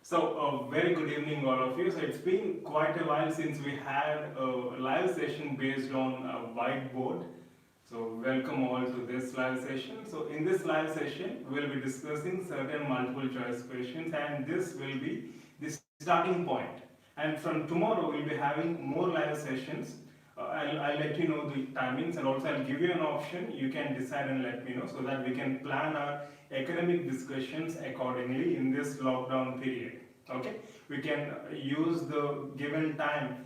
So, very good evening, all of you. So, it's been quite a while since we had a live session based on a whiteboard. So, welcome all to this live session. So, in this live session, we'll be discussing certain multiple choice questions, and this will be the starting point. And from tomorrow, we'll be having more live sessions. I'll let you know the timings, and also I'll give you an option. You can decide and let me know so that we can plan our academic discussions accordingly in this lockdown period. Okay, we can use the given time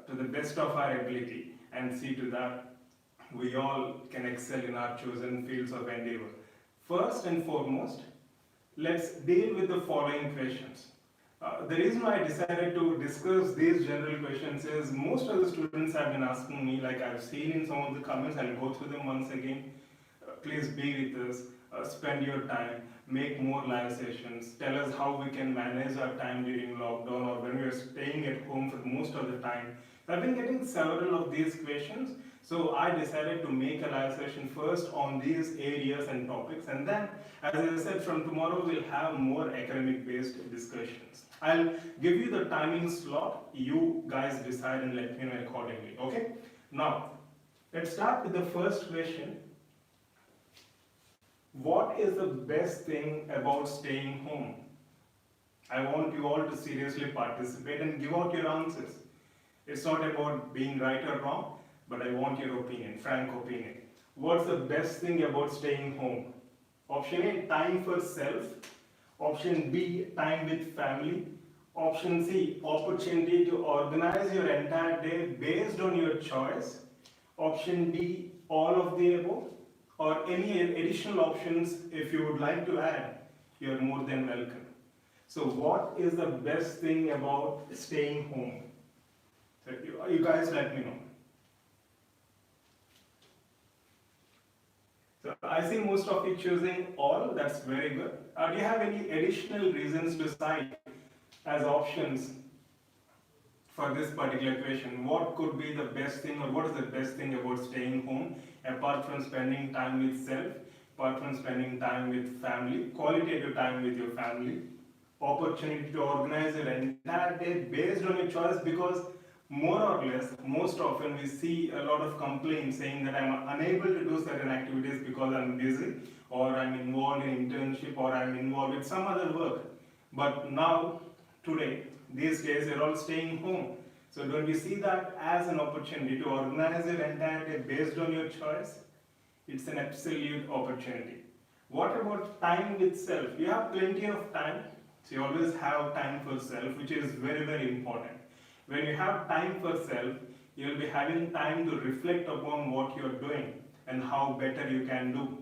to the best of our ability and see to that we all can excel in our chosen fields of endeavor. First and foremost, let's deal with the following questions. The reason why I decided to discuss these general questions is most of the students have been asking me, like I've seen in some of the comments, I'll go through them once again. Please be with us, spend your time, make more live sessions, tell us how we can manage our time during lockdown or when we are staying at home for most of the time. I've been getting several of these questions, so I decided to make a live session first on these areas and topics, and then, as I said, from tomorrow we'll have more academic based discussions. I'll give you the timing slot, you guys decide and let me know accordingly. Okay, now let's start with the first question. What is the best thing about staying home? I want you all to seriously participate and give out your answers. It's not about being right or wrong, but I want your opinion, frank opinion. What's the best thing about staying home? Option A, time for self. Option B, time with family. Option C, opportunity to organize your entire day based on your choice. Option D, all of the above. Or any additional options if you would like to add, you're more than welcome. So what is the best thing about staying home? So you guys let me know. So I see most of you choosing all, that's very good. Do you have any additional reasons to cite as options for this particular question? What could be the best thing, or what is the best thing about staying home apart from spending time with self, apart from spending time with family, qualitative time with your family, opportunity to organize your entire day based on your choice? Because more or less, most often we see a lot of complaints saying that I'm unable to do certain activities because I'm busy, or I'm involved in internship, or I'm involved with some other work. But now, today, these days, you're all staying home. So don't you see that as an opportunity to organize your entire day based on your choice? It's an absolute opportunity. What about time with self? You have plenty of time, so you always have time for self, which is very, very important. When you have time for self, you'll be having time to reflect upon what you're doing and how better you can do.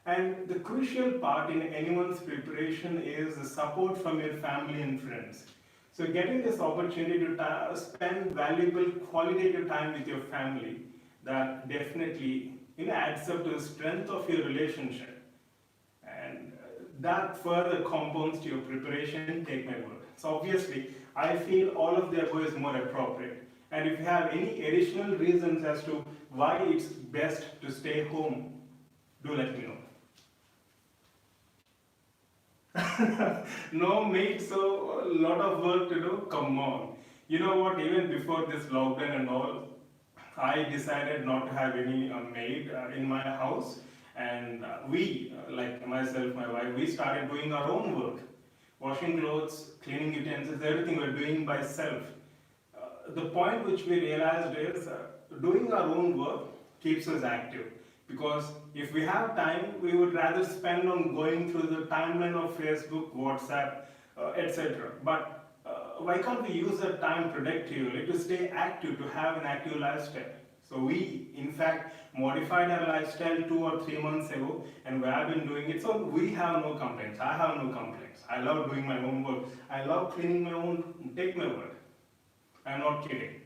And the crucial part in anyone's preparation is the support from your family and friends. So getting this opportunity to spend valuable qualitative time with your family, that definitely adds up to the strength of your relationship. And that further compounds to your preparation, take my word. So obviously, I feel all of the above is more appropriate. And if you have any additional reasons as to why it's best to stay home, do let me know. No, mate, so a lot of work to do? Come on. You know what, even before this lockdown and all, I decided not to have any maid in my house. And we, like myself, my wife, we started doing our own work. Washing clothes, cleaning utensils, everything we're doing by self. The point which we realized is doing our own work keeps us active. Because if we have time, we would rather spend on going through the timeline of Facebook, WhatsApp, etc. But why can't we use that time productively to stay active, to have an active lifestyle? So we, in fact, modified our lifestyle 2 or 3 months ago, and we have been doing it. So we have no complaints. I have no complaints. I love doing my own work. I love cleaning my own, take my word. I'm not kidding.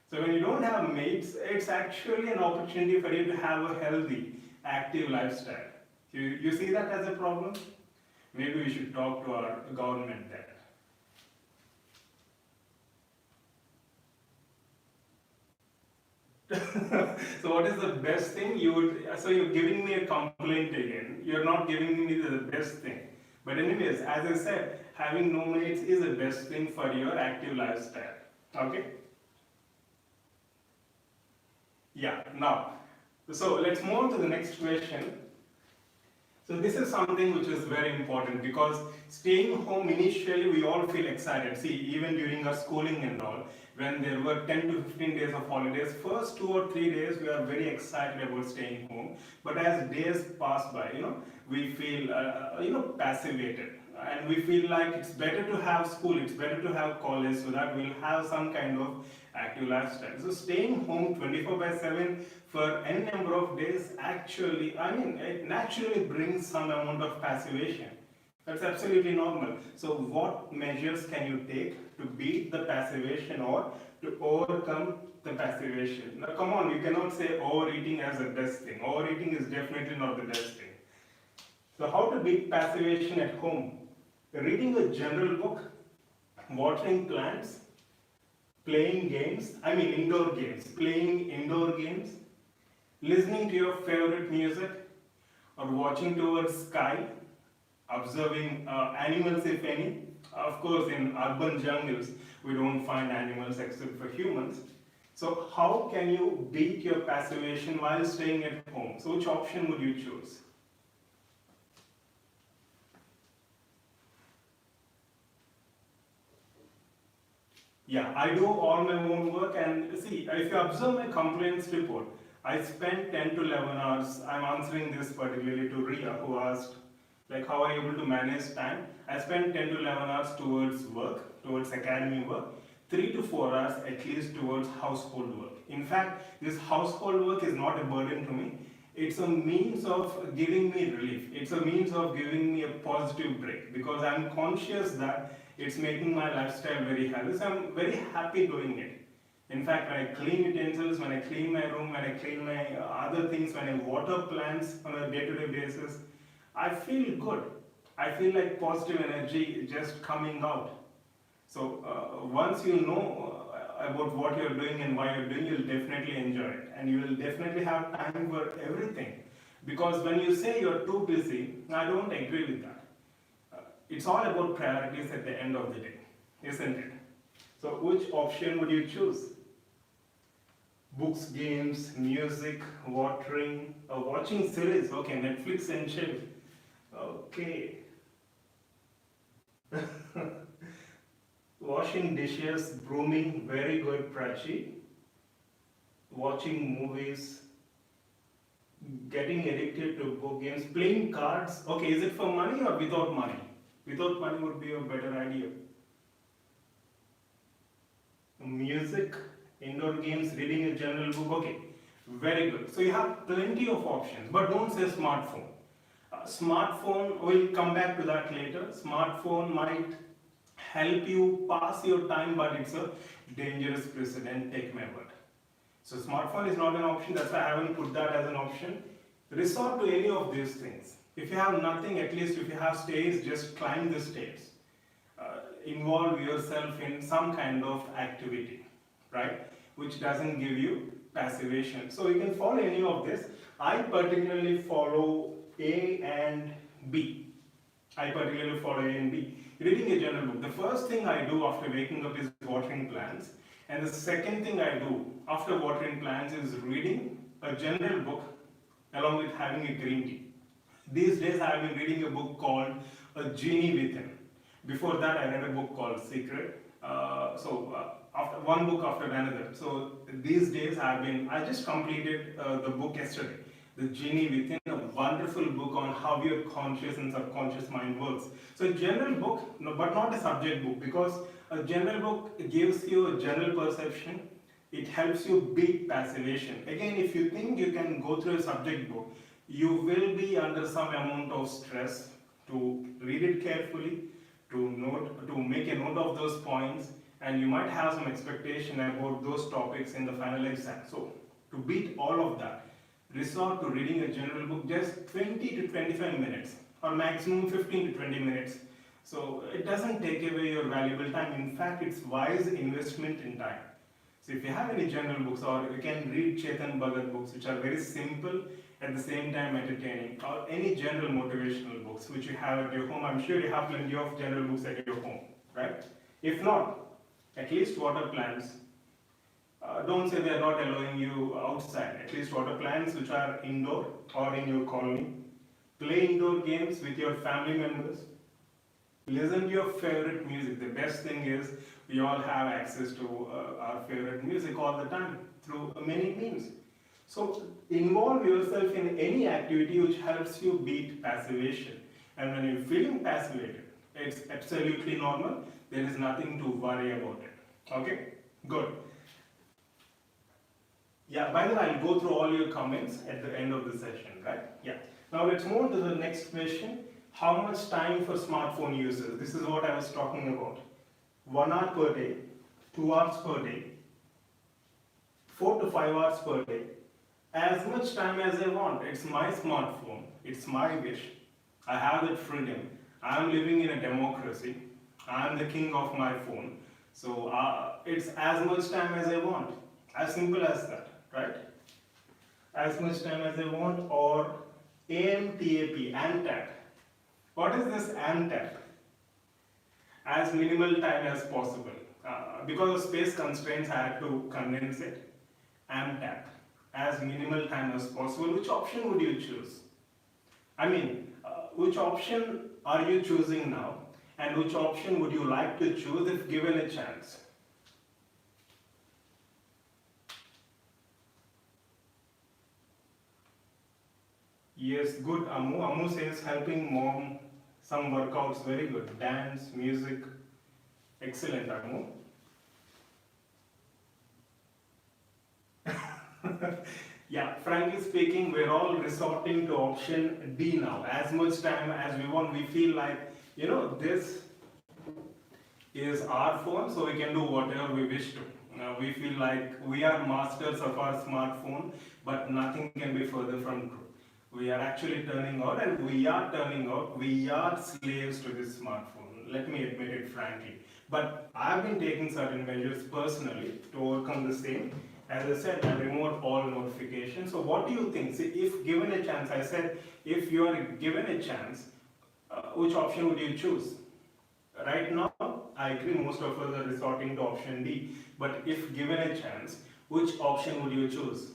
So when you don't have mates, it's actually an opportunity for you to have a healthy, active lifestyle. You see that as a problem? Maybe we should talk to our government there. So what is the best thing? So you're giving me a complaint again. You're not giving me the best thing. But anyways, as I said, having no mates is the best thing for your active lifestyle. Okay? Yeah, now, so let's move on to the next question. So this is something which is very important because staying home initially we all feel excited. See, even during our schooling and all, when there were 10 to 15 days of holidays, first 2 or 3 days we are very excited about staying home. But as days pass by, we feel, passivated. And we feel like it's better to have school, it's better to have college so that we'll have some kind of active lifestyle. So staying home 24 by 7 for any number of days actually, it naturally brings some amount of passivation. That's absolutely normal. So what measures can you take to beat the passivation or to overcome the passivation? Now come on, you cannot say overeating as the best thing. Overeating is definitely not the best thing. So how to beat passivation at home? Reading a general book, watering plants, playing games, indoor games, playing indoor games, listening to your favorite music, or watching towards sky, observing animals if any. Of course, in urban jungles, we don't find animals except for humans. So how can you beat your passivation while staying at home? So which option would you choose? Yeah, I do all my own work, and see, if you observe my complaints report, I spent 10 to 11 hours. I'm answering this particularly to Ria, who asked, like, how are you able to manage time? I spend 10 to 11 hours towards work, towards academy work, 3 to 4 hours at least towards household work. In fact, this household work is not a burden to me. It's a means of giving me relief. It's a means of giving me a positive break because I'm conscious that it's making my lifestyle very healthy. So I'm very happy doing it. In fact, when I clean utensils, when I clean my room, when I clean my other things, when I water plants on a day-to-day basis, I feel good. I feel like positive energy just coming out. So once you know about what you're doing and why you're doing, you'll definitely enjoy it. And you will definitely have time for everything. Because when you say you're too busy, I don't agree with that. It's all about priorities at the end of the day, isn't it? So which option would you choose? Books, games, music, watering, watching series. Okay, Netflix and chill. Okay. Washing dishes, brooming, very good, Prachi. Watching movies, getting addicted to board games, playing cards. Okay, is it for money or without money? Without money would be a better idea. Music, indoor games, reading a journal book. Okay, very good. So you have plenty of options, but don't say smartphone. Smartphone, we'll come back to that later. Smartphone might help you pass your time, but it's a dangerous precedent, take my word. So smartphone is not an option, that's why I haven't put that as an option. Resort to any of these things. If you have nothing, at least if you have stairs, just climb the stairs. Involve yourself in some kind of activity, right? Which doesn't give you passivation. So you can follow any of this. I particularly follow A and B. I particularly follow A and B. Reading a journal book. The first thing I do after waking up is watering plants. And the second thing I do after watering plants is reading a general book along with having a green tea. These days I have been reading a book called A Genie Within. Before that I read a book called Secret. After one book after another. So these days I just completed the book yesterday. The Genie Within, a wonderful book on how your conscious and subconscious mind works. So a general book, no, but not a subject book, because a general book gives you a general perception. It helps you beat passivation. Again, if you think you can go through a subject book, you will be under some amount of stress to read it carefully, to make a note of those points, and you might have some expectation about those topics in the final exam. So to beat all of that, resort to reading a general book just 20 to 25 minutes or maximum 15 to 20 minutes. So it doesn't take away your valuable time. In fact, it's wise investment in time. So if you have any general books, or you can read Chetan Bhagat books, which are very simple at the same time entertaining, or any general motivational books which you have at your home. I'm sure you have plenty of general books at your home, right? If not, at least water plants. Don't say they are not allowing you outside. At least water plants which are indoor or in your colony. Play indoor games with your family members. Listen to your favorite music. The best thing is we all have access to our favorite music all the time through many means. So involve yourself in any activity which helps you beat passivation. And when you're feeling passivated, it's absolutely normal. There is nothing to worry about it. Okay? Good. Yeah, by the way, I'll go through all your comments at the end of the session, right? Yeah. Now let's move on to the next question. How much time for smartphone users? This is what I was talking about. 1 hour per day, 2 hours per day, 4 to 5 hours per day. As much time as I want. It's my smartphone. It's my wish. I have that freedom. I am living in a democracy. I am the king of my phone. So it's as much time as I want. As simple as that, right? As much time as I want, or AMTAP, ANTAP. What is this ANTAP? As minimal time as possible. Because of space constraints, I had to condense it. AMTAP. As minimal time as possible. Which option would you choose? I mean, which option are you choosing now? And which option would you like to choose if given a chance? Yes, good, Amu. Amu says helping mom, some workouts, very good. Dance, music, excellent, Amu. Yeah, frankly speaking, we're all resorting to option D now. As much time as we want, we feel like, this is our phone, so we can do whatever we wish to. We feel like we are masters of our smartphone, but nothing can be further from true. We are actually turning out, and we are slaves to this smartphone. Let me admit it frankly. But I've been taking certain measures personally to overcome the same. As I said, I removed all notifications. So what do you think? See, if given a chance, I said, if you are given a chance, which option would you choose? Right now, I agree most of us are resorting to option D. But if given a chance, which option would you choose?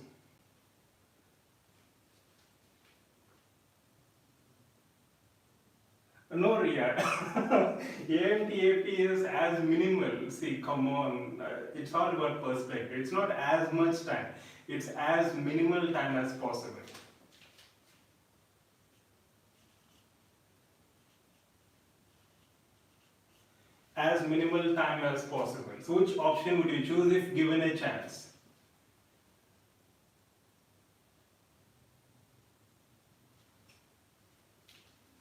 No, Ria. AMTAP is as minimal. See, come on. It's all about perspective. It's not as much time. It's as minimal time as possible. As minimal time as possible. So which option would you choose if given a chance?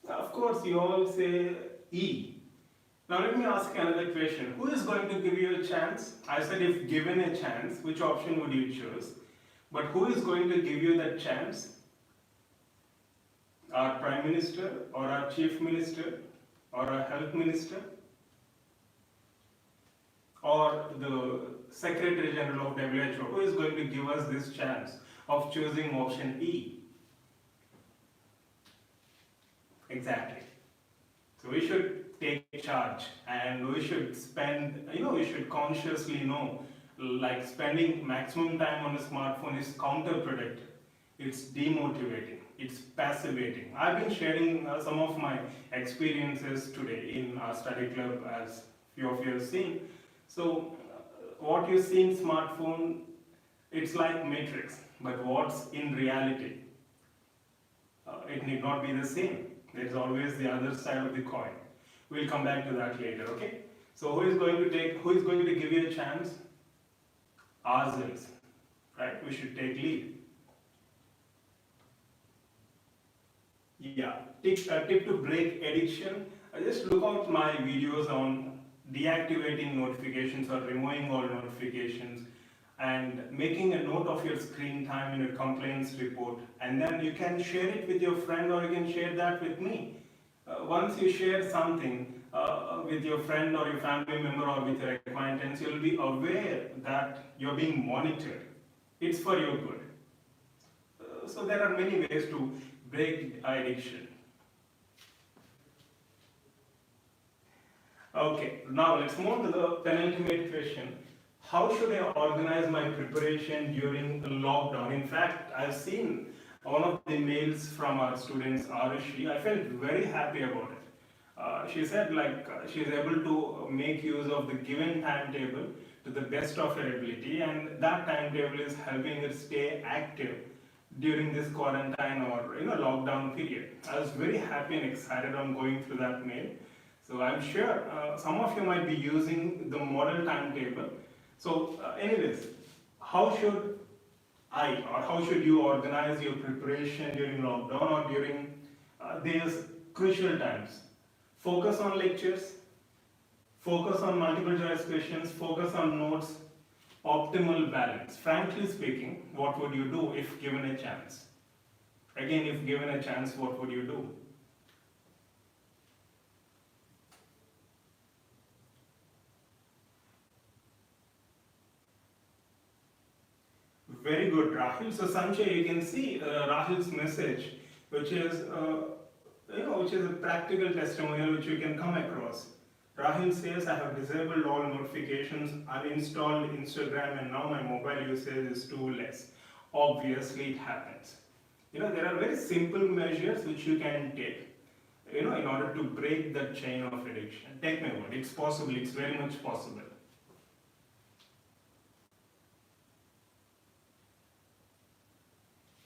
Of course, you all say E. Now let me ask another question. Who is going to give you a chance? I said if given a chance, which option would you choose? But who is going to give you that chance? Our Prime Minister, or our Chief Minister, or our Health Minister, or the Secretary General of WHO? Who is going to give us this chance of choosing option E? Exactly. So we should take charge, and we should spend, we should consciously know, like spending maximum time on a smartphone is counterproductive. It's demotivating. It's passivating. I've been sharing some of my experiences today in our study club, as few of you have seen. So what you see in smartphone, it's like matrix, but what's in reality? It need not be the same. There's always the other side of the coin. We'll come back to that later, okay? So who is going to give you a chance? Ourselves, right? We should take lead. Yeah, tip to break addiction. Just look out my videos on deactivating notifications or removing all notifications, and making a note of your screen time in your complaints report, and then you can share it with your friend, or you can share that with me. Once you share something with your friend or your family member or with your acquaintance, you'll be aware that you're being monitored. It's for your good. So there are many ways to break addiction. Okay, now let's move to the penultimate question. How should I organize my preparation during the lockdown? In fact, I've seen one of the mails from our students, Arushi. I felt very happy about it. She said she's able to make use of the given timetable to the best of her ability, and that timetable is helping her stay active during this quarantine or lockdown period. I was very happy and excited on going through that mail. So I'm sure some of you might be using the model timetable. So anyways, how should how should you organize your preparation during lockdown or during these crucial times? Focus on lectures, focus on multiple choice questions, focus on notes, optimal balance. Frankly speaking, what would you do if given a chance? Again, if given a chance, what would you do? Very good, Rahul. So Sanjay, you can see Rahul's message, which is which is a practical testimonial which you can come across. Rahul says, I have disabled all notifications, uninstalled Instagram, and now my mobile usage is too less. Obviously, it happens. There are very simple measures which you can take, in order to break the chain of addiction. Take my word, it's possible, it's very much possible.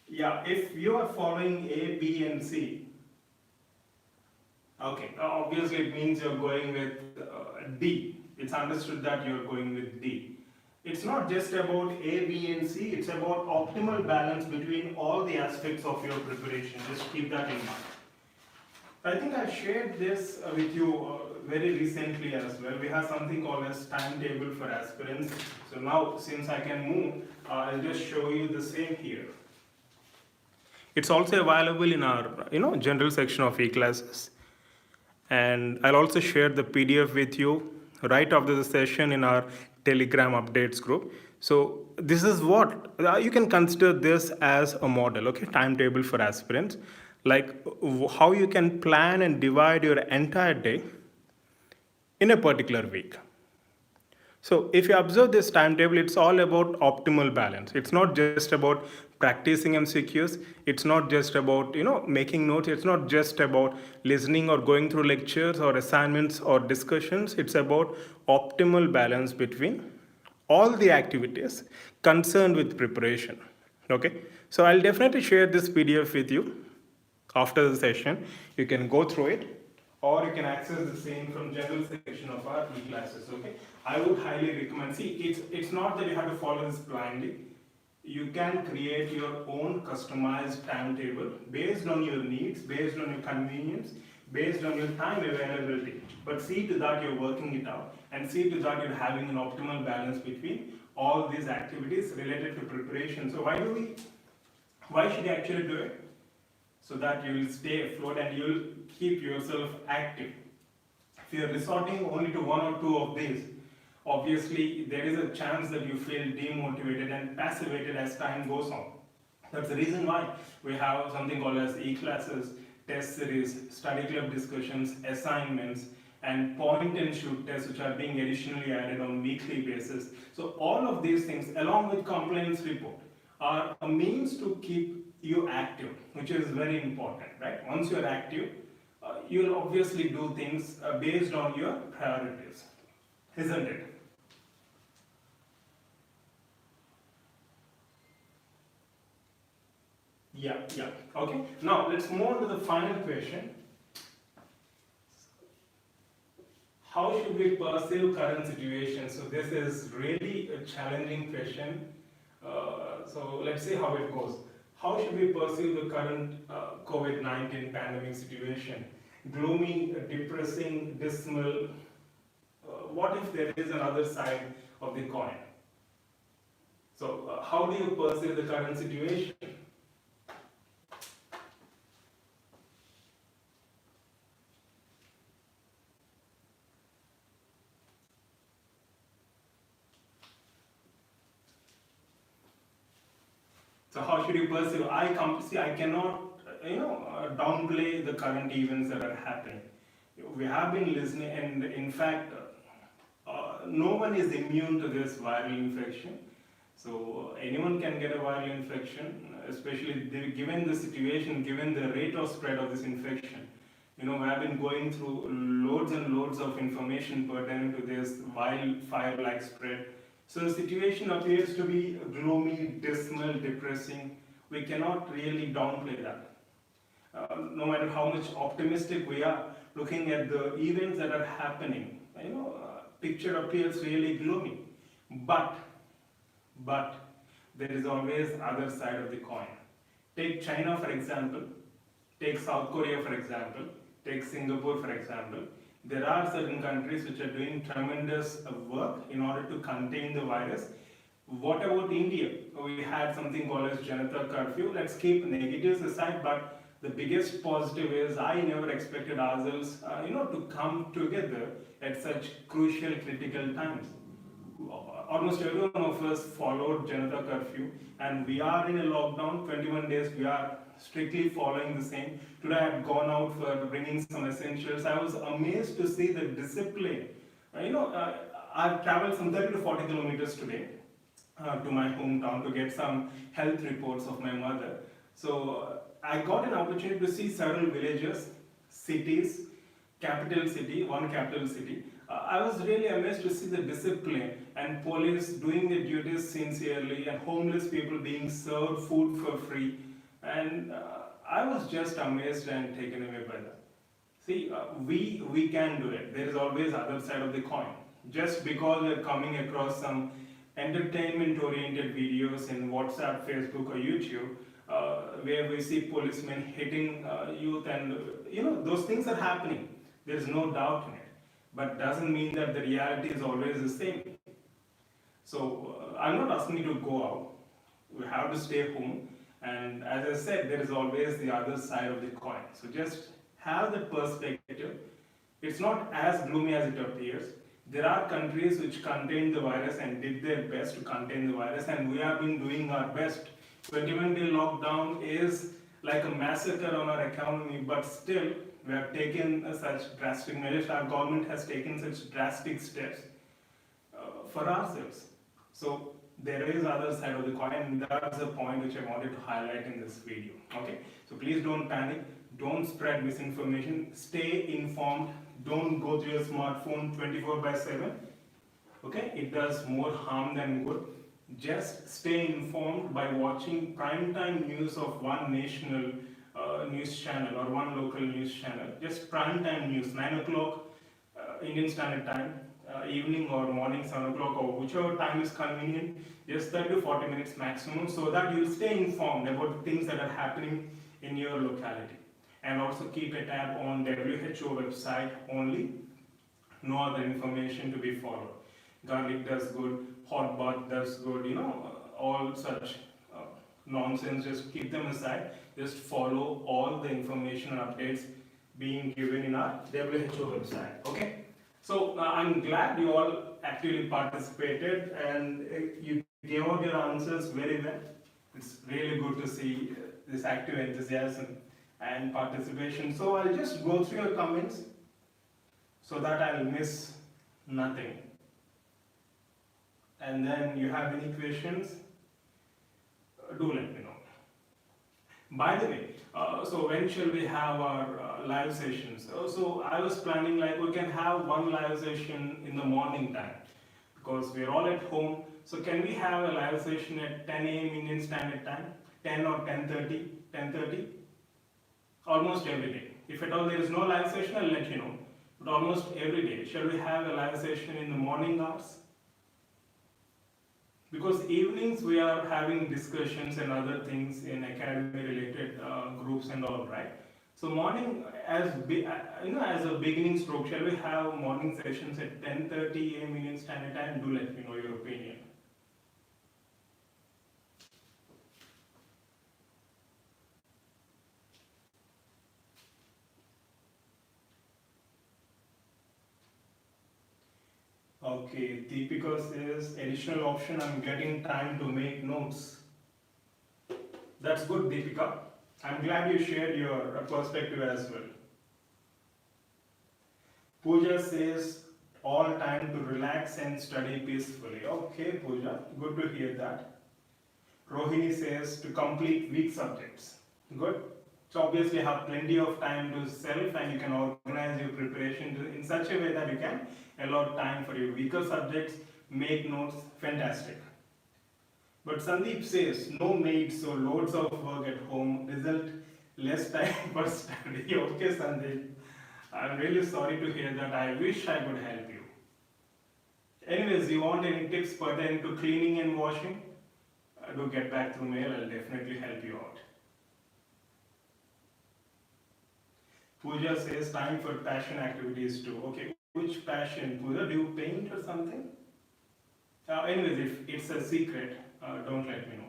Yeah, if you are following A, B, and C, okay, obviously it means you're going with D. It's understood that you're going with D. It's not just about A, B, and C, it's about optimal balance between all the aspects of your preparation. Just keep that in mind. I think I shared this with you very recently as well. We have something called as timetable for aspirants. So now, since I can move, I'll just show you the same here. It's also available in our general section of e-classes, and I'll also share the PDF with you right after the session in our Telegram updates group. So this is what you can consider this as a model, okay? Timetable for aspirants, like how you can plan and divide your entire day in a particular week. So if you observe this timetable, it's all about optimal balance. It's not just about practicing MCQs. It's not just about making notes. It's not just about listening or going through lectures or assignments or discussions. It's about optimal balance between all the activities concerned with preparation. Okay, so I'll definitely share this PDF with you after the session. You can go through it, or you can access the same from general section of our e-classes. Okay, I would highly recommend. See, it's not that you have to follow this blindly. You can create your own customized timetable based on your needs, based on your convenience, based on your time availability. But see to that you're working it out, and see to that you're having an optimal balance between all these activities related to preparation. So why should you actually do it? So that you will stay afloat and you will keep yourself active. If you are resorting only to one or two of these, obviously there is a chance that you feel demotivated and passivated as time goes on. That's the reason why we have something called as e-classes, test series, study club discussions, assignments, and point and shoot tests which are being additionally added on weekly basis. So all of these things along with compliance report are a means to keep you active, which is very important, right? Once you're active, you'll obviously do things based on your priorities, isn't it? Yeah. Okay. Now let's move on to the final question. How should we perceive current situation? So this is really a challenging question. So let's see how it goes. How should we perceive the current COVID-19 pandemic situation? Gloomy, depressing, dismal. What if there is another side of the coin? So how do you perceive the current situation? So how should you perceive? I cannot, downplay the current events that are happening. We have been listening, and in fact, no one is immune to this viral infection. So anyone can get a viral infection, especially given the situation, given the rate of spread of this infection. We have been going through loads and loads of information pertaining to this wildfire-like spread. So the situation appears to be gloomy, dismal, depressing. We cannot really downplay that. No matter how much optimistic we are, looking at the events that are happening, picture appears really gloomy. But there is always other side of the coin. Take China for example, take South Korea for example, take Singapore for example. There are certain countries which are doing tremendous work in order to contain the virus. What about India? We had something called as Janata Curfew. Let's keep negatives aside, but the biggest positive is I never expected ourselves, to come together at such crucial, critical times. Almost every one of us followed Janata Curfew, and we are in a lockdown, 21 days, we are strictly following the same. Today I had gone out for bringing some essentials. I was amazed to see the discipline. I've traveled some 30 to 40 kilometers today to my hometown to get some health reports of my mother. So I got an opportunity to see several villages, cities, one capital city. I was really amazed to see the discipline and police doing their duties sincerely and homeless people being served food for free. And I was just amazed and taken away by that. See, we can do it. There is always other side of the coin. Just because we're coming across some entertainment-oriented videos in WhatsApp, Facebook, or YouTube, where we see policemen hitting youth, and those things are happening. There is no doubt in it, but doesn't mean that the reality is always the same. So I'm not asking you to go out. We have to stay home, and as I said, there is always the other side of the coin. So just have the perspective. It's not as gloomy as it appears. There are countries which contained the virus and did their best to contain the virus, and we have been doing our best. 21-day lockdown is like a massacre on our economy, but still we have taken such drastic measures. Our government has taken such drastic steps for ourselves. So there is other side of the coin, and that's the point which I wanted to highlight in this video. Okay, so please don't panic, don't spread misinformation, stay informed, don't go to your smartphone 24/7. Okay, it does more harm than good. Just stay informed by watching primetime news of one national news channel or one local news channel. Just primetime news, 9 o'clock Indian Standard Time, evening or morning 7 o'clock, or whichever time is convenient, just 30 to 40 minutes maximum, so that you'll stay informed about the things that are happening in your locality. And also keep a tab on WHO website only, no other information to be followed. Garlic does good, hot bath does good, all such nonsense, just keep them aside. Just follow all the information and updates being given in our WHO website. Okay, so I'm glad you all actively participated and you gave out your answers very well. It's really good to see this active enthusiasm and participation. So I'll just go through your comments so that I'll miss nothing. And then you have any questions, do let me know. By the way, so when shall we have our live sessions? So I was planning like we can have one live session in the morning time because we're all at home. So can we have a live session at 10 a.m. Indian Standard Time, 10 or 10:30, 10:30? Almost every day. If at all there is no live session, I'll let you know. But almost every day, shall we have a live session in the morning hours? Because evenings we are having discussions and other things in academy related groups and all, right? So morning as a beginning stroke, shall we have morning sessions at 10:30 a.m. Indian Standard Time? Do let me know your opinion. Okay, Deepika says additional option, I'm getting time to make notes. That's good, Deepika. I'm glad you shared your perspective as well. Pooja says, all time to relax and study peacefully. Okay, Pooja, good to hear that. Rohini says, to complete weak subjects. Good. So obviously have plenty of time to self and you can organize your preparation in such a way that you can allot time for your weaker subjects, make notes, fantastic. But Sandeep says, no maids, so loads of work at home, result less time for study. Okay, Sandeep. I'm really sorry to hear that. I wish I could help you. Anyways, you want any tips pertaining to cleaning and washing? Do get back through mail. I'll definitely help you out. Pooja says time for passion activities too. Okay, which passion? Pooja, do you paint or something? Anyways, if it's a secret, don't let me know.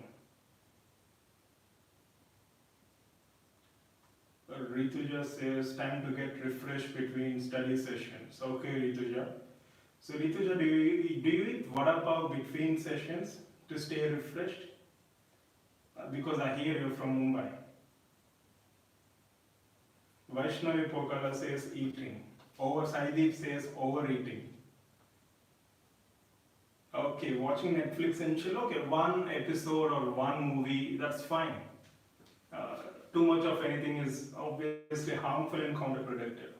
Rituja says time to get refreshed between study sessions. Okay, Rituja. So Rituja, do you eat vada pav between sessions to stay refreshed? Because I hear you're from Mumbai. Vaishnavi Pokala says eating. Over Saideep says overeating. Okay, watching Netflix and chill. Okay, one episode or one movie, that's fine. Uh, Too much of anything is obviously harmful and counterproductive.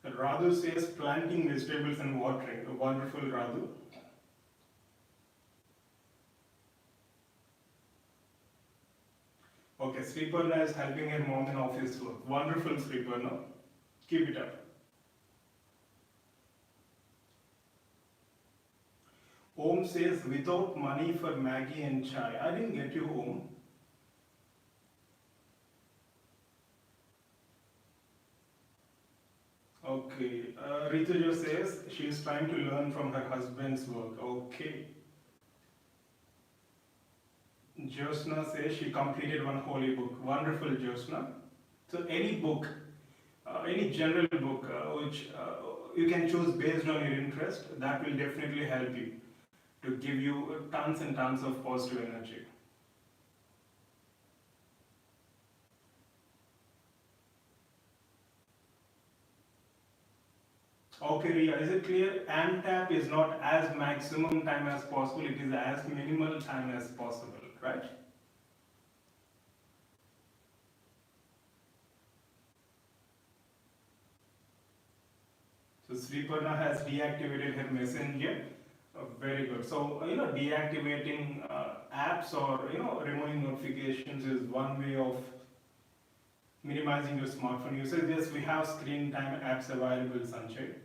Radhu says planting vegetables and watering. Wonderful, Radhu. Okay, Sriparna is helping her mom in office work. Wonderful, Sriparna. Keep it up. Om says without money for Maggie and chai. I didn't get you, Om. Okay. Rituja says she is trying to learn from her husband's work. Okay. Josna says she completed one holy book. Wonderful, Josna. So any book, any general book which you can choose based on your interest, that will definitely help you to give you tons and tons of positive energy. Okay, Ria, is it clear? AMTAP is not as maximum time as possible, it is as minimal time as possible, right? So Sriparna has deactivated her messenger. Very good. So, deactivating apps or, removing notifications is one way of minimizing your smartphone usage. Yes, we have screen time apps available, Sanjay.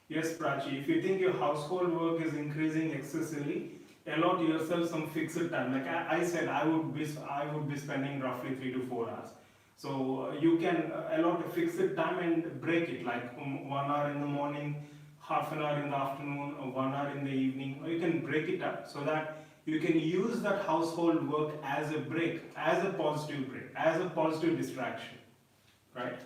Yes, Prachi, if you think your household work is increasing excessively, allot yourself some fixed time. Like I said, I would be spending roughly 3 to 4 hours. So you can allot a fixed time and break it, like 1 hour in the morning, half an hour in the afternoon, or 1 hour in the evening. Or you can break it up so that you can use that household work as a break, as a positive break, as a positive distraction, right?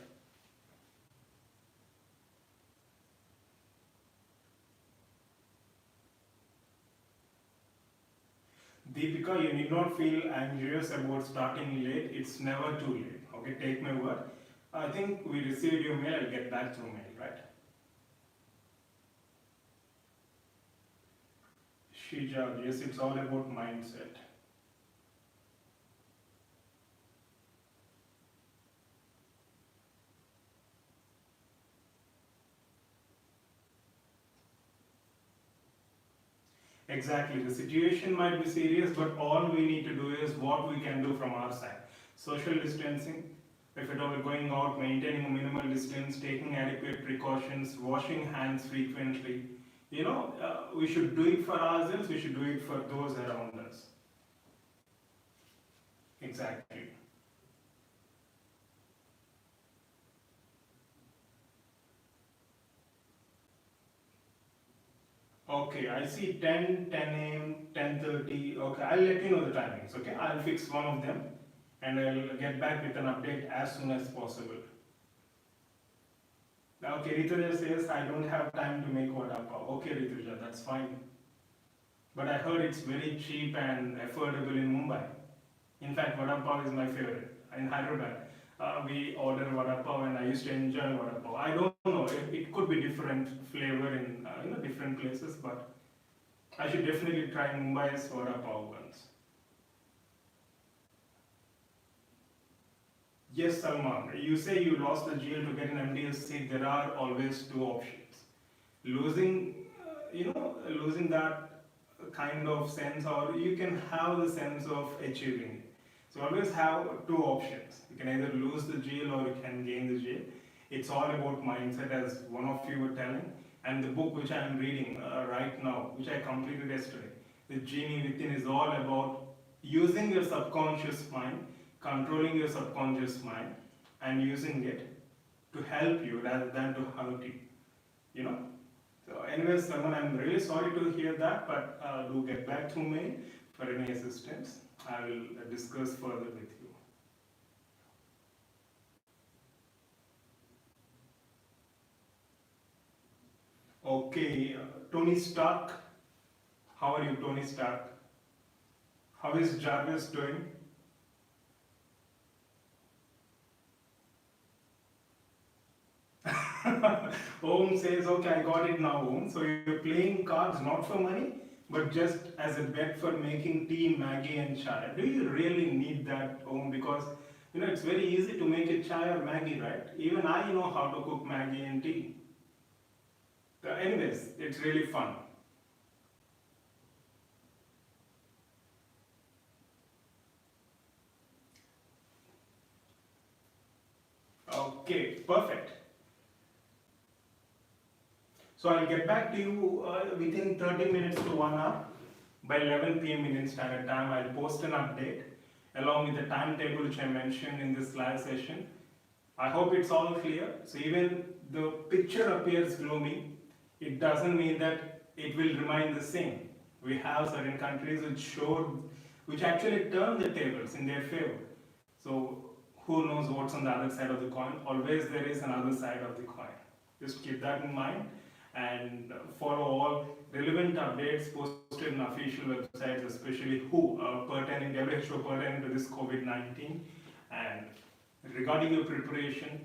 Deepika, you need not feel anxious about starting late. It's never too late. Okay, take my word. I think we received your mail. I'll get back through mail, right? Shija, yes, it's all about mindset. Exactly. The situation might be serious, but all we need to do is what we can do from our side. Social distancing, if at all going out, maintaining a minimal distance, taking adequate precautions, washing hands frequently. We should do it for ourselves, we should do it for those around us. Exactly. Okay, I see 10, 10 a.m., 10:30. Okay, I'll let you know the timings. Okay, I'll fix one of them and I'll get back with an update as soon as possible. Now, okay, Rituja says I don't have time to make vada pav. Okay, Rituja, that's fine. But I heard it's very cheap and affordable in Mumbai. In fact, vada pav is my favorite. In Hyderabad, we order vada pav and I used to enjoy vada pav. I don't know, it could be different flavor in different places, but I should definitely try Mumbai's vada pav once. Yes, Salman, you say you lost the GL to get an MDS seat. There are always two options. Losing, losing that kind of sense, or you can have the sense of achieving it. So always have two options. You can either lose the GL or you can gain the GL. It's all about mindset, as one of you were telling. And the book which I am reading right now, which I completed yesterday, The Genie Within, is all about using your subconscious mind, controlling your subconscious mind, and using it to help you rather than to hurt you. You know. So, anyways, Salman, I'm really sorry to hear that, but do get back to me for any assistance. I will discuss further with you. Okay, Tony Stark. How are you, Tony Stark? How is Jarvis doing? Om says, okay, I got it now, Om. So you're playing cards not for money, but just as a bet for making tea, Maggie, and chai. Do you really need that, Om? Because it's very easy to make a chai or Maggie, right? Even I know how to cook Maggie and tea. So anyways, it's really fun. Okay, perfect. So I'll get back to you within 30 minutes to 1 hour. By 11 p.m. Indian Standard Time, I'll post an update along with the timetable which I mentioned in this live session. I hope it's all clear. So even the picture appears gloomy, it doesn't mean that it will remain the same. We have certain countries which actually turn the tables in their favor. So who knows what's on the other side of the coin? Always there is another side of the coin. Just keep that in mind and follow all relevant updates posted in official websites, especially WHO pertaining to this COVID-19. And regarding your preparation,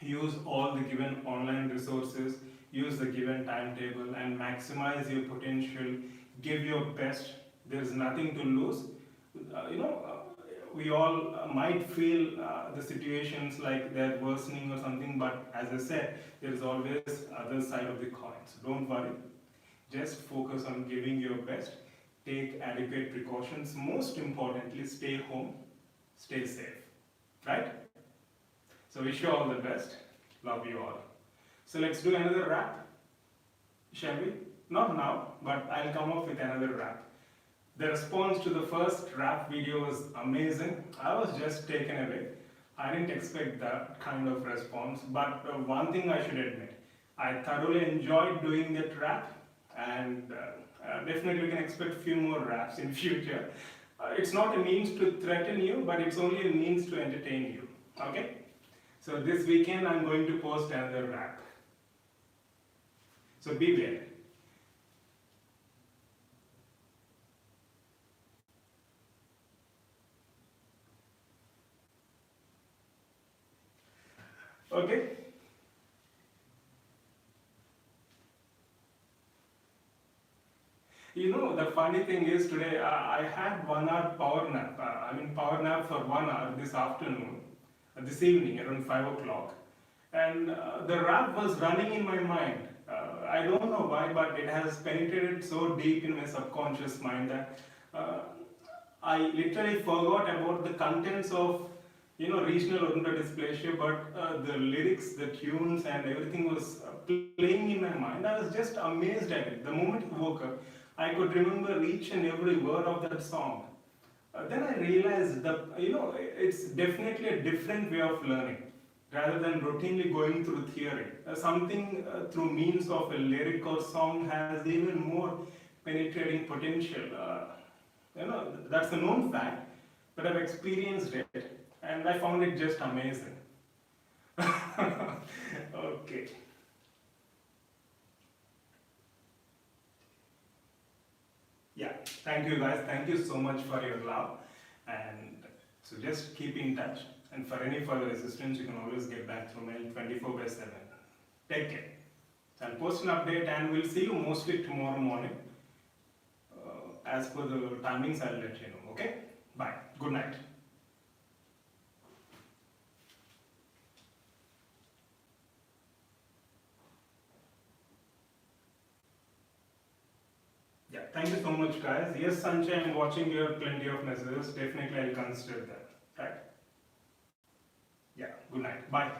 use all the given online resources, use the given timetable, and maximize your potential. Give your best. There's nothing to lose. We all might feel the situations like they're worsening or something, but as I said, there is always other side of the coin. So don't worry. Just focus on giving your best. Take adequate precautions. Most importantly, stay home, stay safe. Right? So wish you all the best. Love you all. So let's do another rap, shall we? Not now, but I'll come up with another rap. The response to the first rap video was amazing. I was just taken away. I didn't expect that kind of response, but one thing I should admit, I thoroughly enjoyed doing that rap, and definitely can expect few more raps in future. It's not a means to threaten you, but it's only a means to entertain you. Okay? So this weekend I'm going to post another rap. So beware. Okay? The funny thing is today I had 1 hour power nap. Power nap for 1 hour this afternoon, this evening around 5 o'clock. And the rap was running in my mind. I don't know why, but it has penetrated so deep in my subconscious mind that I literally forgot about the contents of regional auditory dysplasia, but the lyrics, the tunes, and everything was playing in my mind. I was just amazed at it. The moment I woke up, I could remember each and every word of that song. Then I realized that it's definitely a different way of learning. rather than routinely going through theory. Something through means of a lyric or song has even more penetrating potential. That's a known fact, but I've experienced it and I found it just amazing. Okay. Yeah, thank you guys. Thank you so much for your love. And so just keep in touch. And for any further assistance, you can always get back through mail 24/7. Take care. So I'll post an update and we'll see you mostly tomorrow morning. As per the timings, I'll let you know. Okay? Bye. Good night. Yeah, thank you so much, guys. Yes, Sanjay, I'm watching your plenty of messages. Definitely, I'll consider that. Right? Yeah, good night. Bye.